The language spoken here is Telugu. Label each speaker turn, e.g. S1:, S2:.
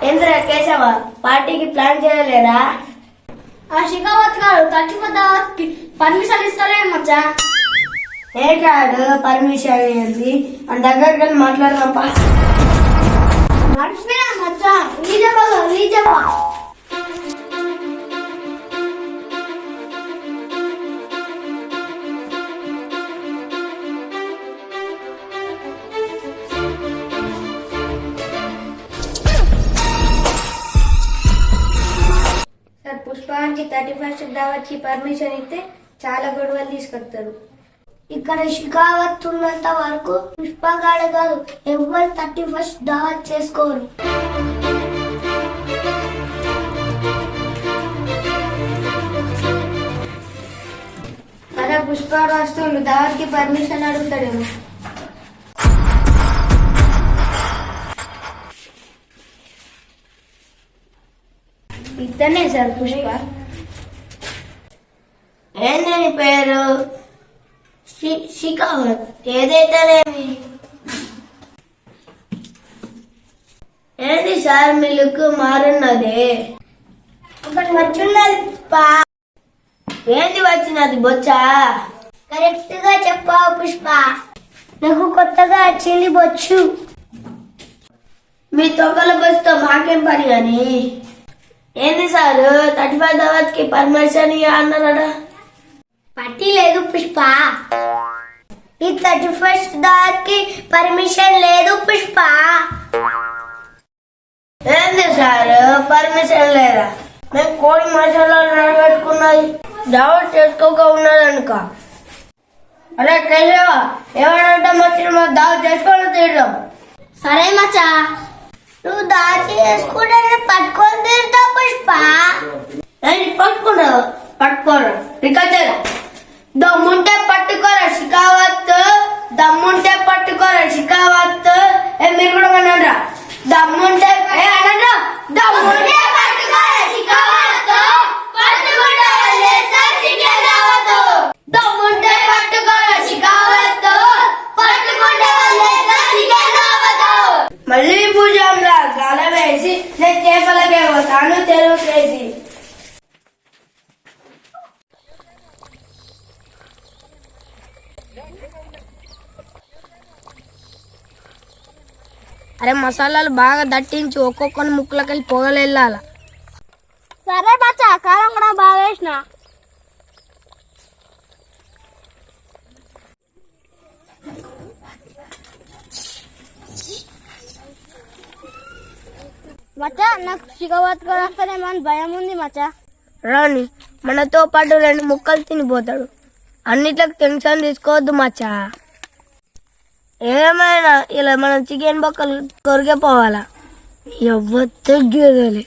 S1: ఏంద్ర కేశవ పార్టీకి ప్లాన్ చేయలేదా?
S2: ఆ షికావత్ గారు 34 దావత్ కి పర్మిషన్ ఇస్తలేడు మచ్చా.
S1: ఏ కాడు పర్మిషన్ ఏంది అని దగ్గరికి వెళ్ళి మాట్లాడదాంపా.
S2: మర్చిపోయినా మచ్చా, నీ చెప్ప
S1: సార్ పుష్పానికి 31st దావత్ కి పర్మిషన్ ఇస్తే చాలా గొడవలు తీసుకొస్తారు.
S2: ఇక్కడ షికావత్ ఉన్నంత వరకు పుష్పగాడ గారు ఎవరు 31st దావత్ చేసుకోరు.
S1: అలా పుష్ప వస్తుండు దావత్ కి పర్మిషన్ అడుగుతాడేమో. ఇతనే సార్ పుష్ప. ఏంది నీ పేరు? షికావత్. ఏదైతేనేమి. ఏంది సార్ మీ లుక్ మారున్నది?
S2: ఒకటి వచ్చిన్నది
S1: ఏంది వచ్చినది బొచ్చా?
S2: కరెక్ట్ గా చెప్పావు పుష్ప, నాకు కొత్తగా వచ్చింది బొచ్చు.
S1: మీ తొక్కల బస్తో మాకేం పని అని. ఏంది సార్ 35 దావత్ కి పర్మిషన్ అన్నారా?
S2: పట్టి లేదు పుష్ప, ఈ 31st దావత్ కి పర్మిషన్ లేదు పుష్ప.
S1: ఏంది సార్ పర్మిషన్ లేదా? మేము కోడి మసాలా నడబెట్టుకున్నది దావత్ చేసుకోక ఉన్నదనుక. అరే కేశవ ఎవరంటే వచ్చిన మా దావత్ చేసుకొని తీద్దాం.
S2: సరే మచ్చా, నువ్వు దాచి చేసుకుంటే పట్టుకొని తీరుతావు పుష్ప.
S1: ఏంటి పట్టుకున్నావు? పట్టుకోరా రికార్డ్ దమ్ముంటే పట్టుకోరా షికావత్. దమ్ముంటే పట్టుకోరా షికావత్. మీరు కూడా అనండ్రా దమ్ముంటే అనండ్రా. దమ్ముంటే పట్టుకోరా షికావత్. దమ్ముంటే పట్టుకోరా షికావత్. మళ్ళీ పూజంలా గాల వేసి నేను చేపలకే పోతాను తెలుగుకేసి. అరే మసాలాలు బాగా దట్టించి ఒక్కొక్కని ముక్కలకెళ్ళి పొగలు వెళ్ళాల.
S2: సరే మచ్చా, కారం కూడా బాగా వేసిన. మచ్చా నాకు షికావత్ కూడా వస్తానేమో అని భయం ఉంది మచ్చా.
S1: రాని మనతో పాటు 2 ముక్కలు తినిపోతాడు. అన్నిట్లకు టెన్షన్ తీసుకోవద్దు మచ్చా. ఏమైనా ఇలా మనం చికెన్ బొక్కలు కొరికే పోవాలా. ఎవ్వరు తగ్గేదలే.